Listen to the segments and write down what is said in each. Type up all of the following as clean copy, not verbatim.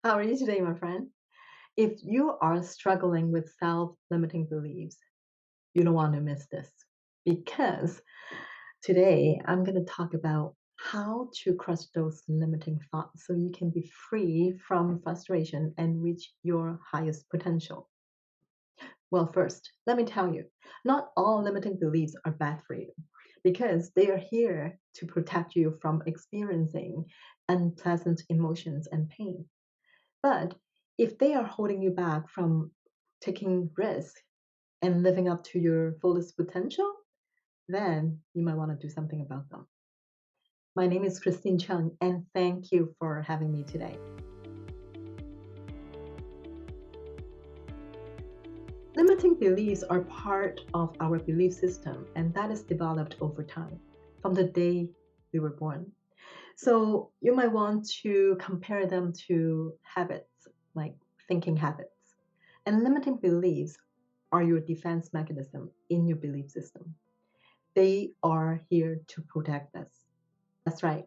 How are you today, my friend? If you are struggling with self limiting beliefs, you don't want to miss this because today I'm going to talk about how to crush those limiting thoughts so you can be free from frustration and reach your highest potential. Well, first, let me tell you, not all limiting beliefs are bad for you because they are here to protect you from experiencing unpleasant emotions and pain. But if they are holding you back from taking risks and living up to your fullest potential, then you might want to do something about them. My name is Christine Cheung, and thank you for having me today. Limiting beliefs are part of our belief system, and that is developed over time from the day we were born. So you might want to compare them to habits, like thinking habits. And limiting beliefs are your defense mechanism in your belief system. They are here to protect us. That's right.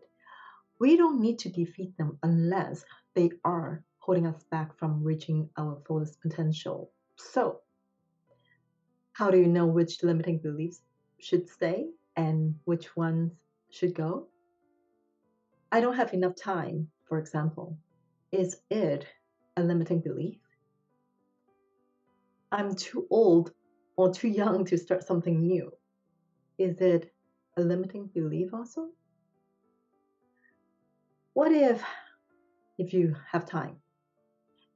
We don't need to defeat them unless they are holding us back from reaching our fullest potential. So, how do you know which limiting beliefs should stay and which ones should go? I don't have enough time, for example. Is it a limiting belief? I'm too old or too young to start something new. Is it a limiting belief also? What if you have time?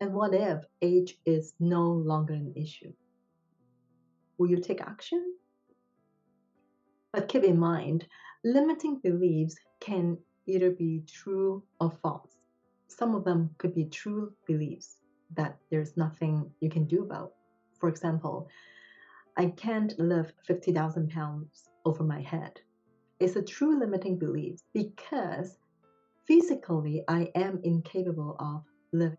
And what if age is no longer an issue? Will you take action? But keep in mind, limiting beliefs can either be true or false. Some of them could be true beliefs that there's nothing you can do about. For example, I can't lift 50,000 pounds over my head. It's a true limiting belief because physically I am incapable of living.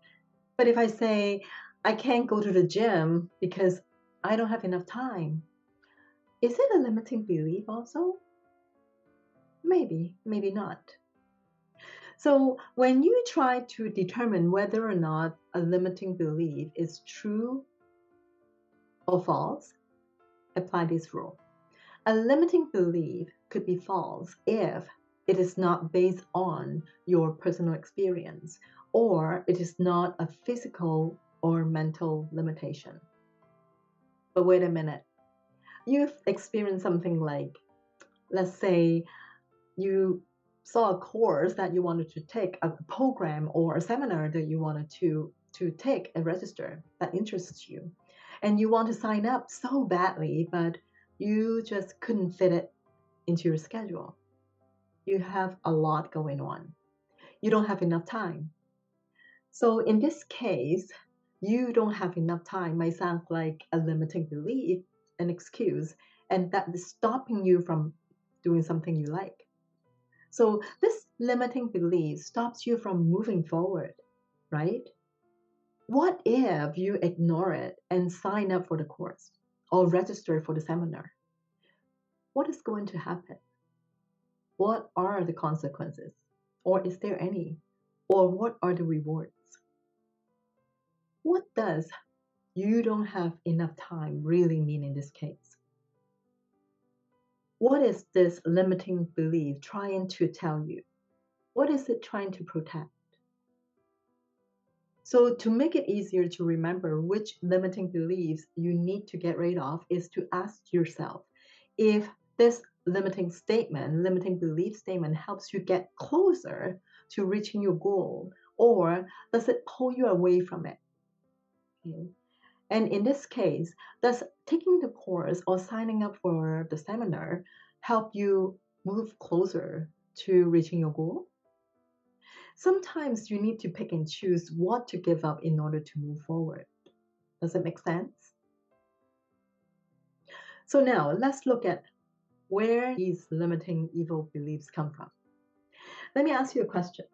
But if I say I can't go to the gym because I don't have enough time, is it a limiting belief also? Maybe, maybe not. So when you try to determine whether or not a limiting belief is true or false, apply this rule. A limiting belief could be false if it is not based on your personal experience or it is not a physical or mental limitation. But wait a minute. You've experienced something like, let's say, you saw a course that you wanted to take, a program or a seminar that you wanted to take and register that interests you. And you want to sign up so badly, but you just couldn't fit it into your schedule. You have a lot going on. You don't have enough time. So in this case, you don't have enough time might sound like a limiting belief, an excuse, and that is stopping you from doing something you like. So this limiting belief stops you from moving forward, right? What if you ignore it and sign up for the course or register for the seminar? What is going to happen? What are the consequences? Or is there any? Or what are the rewards? What does you don't have enough time really mean in this case? What is this limiting belief trying to tell you? What is it trying to protect? So, to make it easier to remember which limiting beliefs you need to get rid of, is to ask yourself if this limiting belief statement helps you get closer to reaching your goal, or does it pull you away from it? Okay. And in this case, does taking the course or signing up for the seminar help you move closer to reaching your goal? Sometimes you need to pick and choose what to give up in order to move forward. Does it make sense? So now let's look at where these limiting evil beliefs come from. Let me ask you a question.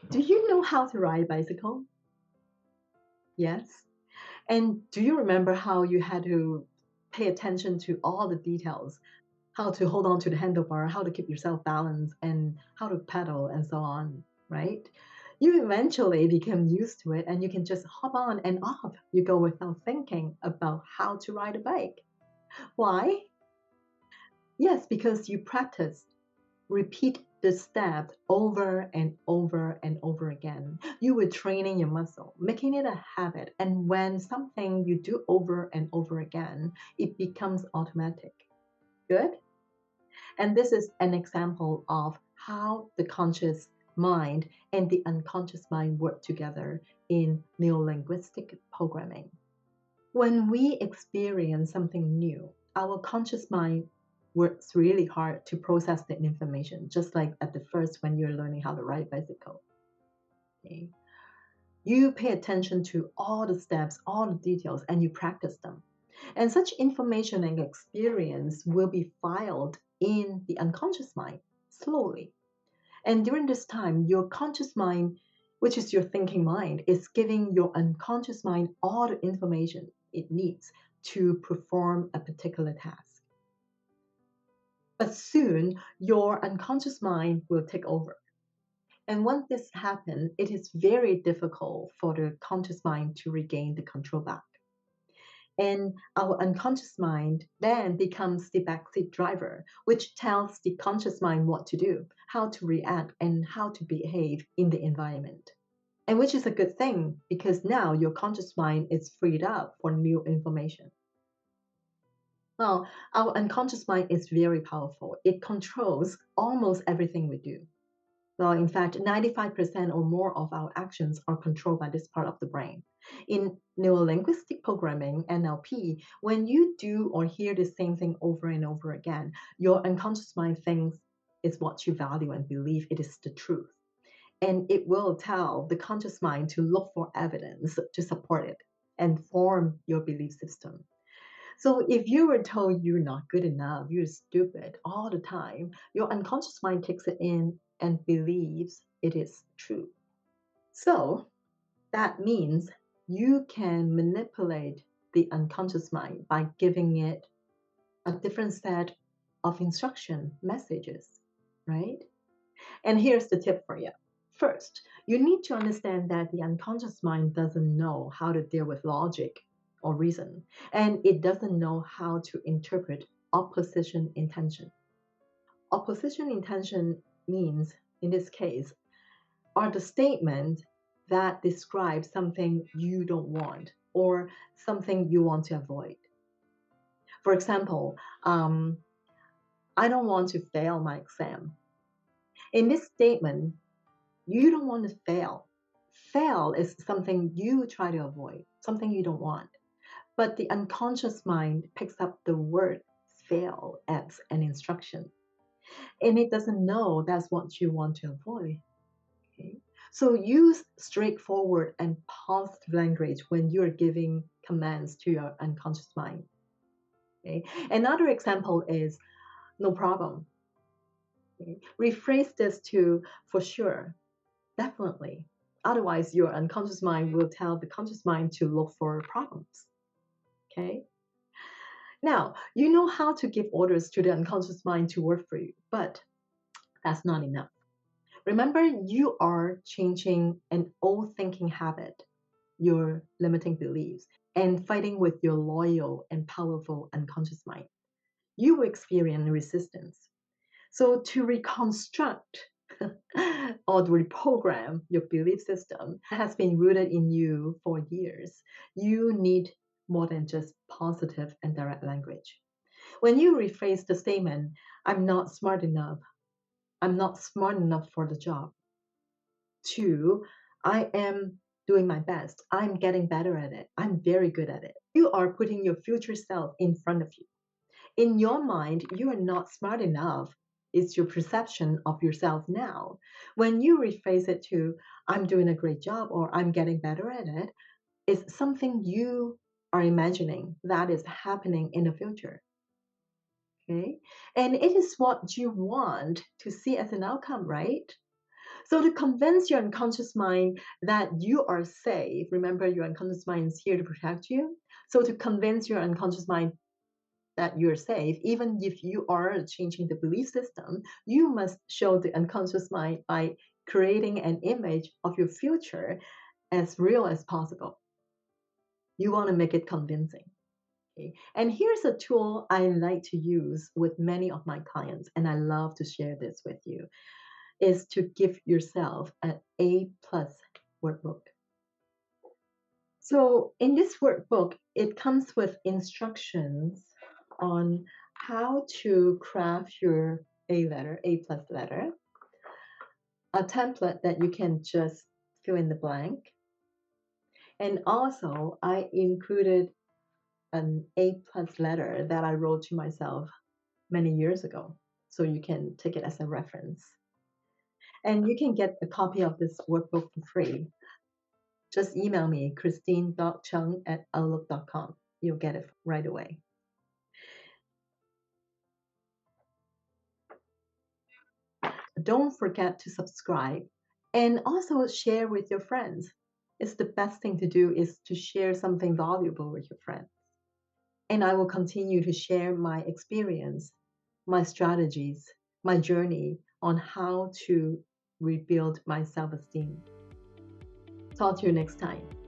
Do you know how to ride a bicycle? Yes. And do you remember how you had to pay attention to all the details? How to hold on to the handlebar, how to keep yourself balanced, and how to pedal, and so on, right? You eventually become used to it and you can just hop on and off. You go without thinking about how to ride a bike. Why? Yes, because you practice. Repeat the step over and over and over again. You were training your muscle, making it a habit. And when something you do over and over again, it becomes automatic. Good? And this is an example of how the conscious mind and the unconscious mind work together in neurolinguistic programming. When we experience something new, our conscious mind works really hard to process the information, just like at the first when you're learning how to ride a bicycle. Okay? You pay attention to all the steps, all the details, and you practice them. And such information and experience will be filed in the unconscious mind slowly. And during this time, your conscious mind, which is your thinking mind, is giving your unconscious mind all the information it needs to perform a particular task. But soon, your unconscious mind will take over. And once this happens, it is very difficult for the conscious mind to regain the control back. And our unconscious mind then becomes the backseat driver, which tells the conscious mind what to do, how to react, and how to behave in the environment. And which is a good thing because now your conscious mind is freed up for new information. Well, our unconscious mind is very powerful. It controls almost everything we do. Well, in fact, 95% or more of our actions are controlled by this part of the brain. In neurolinguistic programming, NLP, when you do or hear the same thing over and over again, your unconscious mind thinks is what you value and believe it is the truth. And it will tell the conscious mind to look for evidence to support it and form your belief system. So if you were told you're not good enough, you're stupid all the time, your unconscious mind takes it in and believes it is true. So that means you can manipulate the unconscious mind by giving it a different set of instruction messages, right? And here's the tip for you. First, you need to understand that the unconscious mind doesn't know how to deal with logic or reason, and it doesn't know how to interpret opposition intention. Opposition intention means, in this case, are the statement that describe something you don't want or something you want to avoid. For example, I don't want to fail my exam. In this statement, you don't want to fail. Fail is something you try to avoid, something you don't want. But the unconscious mind picks up the word fail as an instruction. And it doesn't know that's what you want to avoid. Okay? So use straightforward and positive language when you're giving commands to your unconscious mind. Okay? Another example is no problem. Okay? Rephrase this to for sure, definitely. Otherwise, your unconscious mind will tell the conscious mind to look for problems. Okay? Now, you know how to give orders to the unconscious mind to work for you, but that's not enough. Remember, you are changing an old thinking habit, your limiting beliefs, and fighting with your loyal and powerful unconscious mind. You will experience resistance. So, to reconstruct or to reprogram your belief system that has been rooted in you for years, you need more than just positive and direct language. When you rephrase the statement, I'm not smart enough, I'm not smart enough for the job, to I am doing my best, I'm getting better at it, I'm very good at it. You are putting your future self in front of you. In your mind, you are not smart enough. It's your perception of yourself now. When you rephrase it to I'm doing a great job or I'm getting better at it, it's something you are imagining that is happening in the future. Okay? And it is what you want to see as an outcome, right? So to convince your unconscious mind that you are safe, remember your unconscious mind is here to protect you. So to convince your unconscious mind that you're safe, even if you are changing the belief system, you must show the unconscious mind by creating an image of your future as real as possible. You want to make it convincing. Okay? And here's a tool I like to use with many of my clients, and I love to share this with you, is to give yourself an A plus workbook. So in this workbook, it comes with instructions on how to craft your A letter, A plus letter, a template that you can just fill in the blank. And also, I included an A plus letter that I wrote to myself many years ago. So you can take it as a reference. And you can get a copy of this workbook for free. Just email me, christine.cheung@outlook.com. You'll get it right away. Don't forget to subscribe and also share with your friends. It's the best thing to do is to share something valuable with your friends. And I will continue to share my experience, my strategies, my journey on how to rebuild my self esteem. Talk to you next time.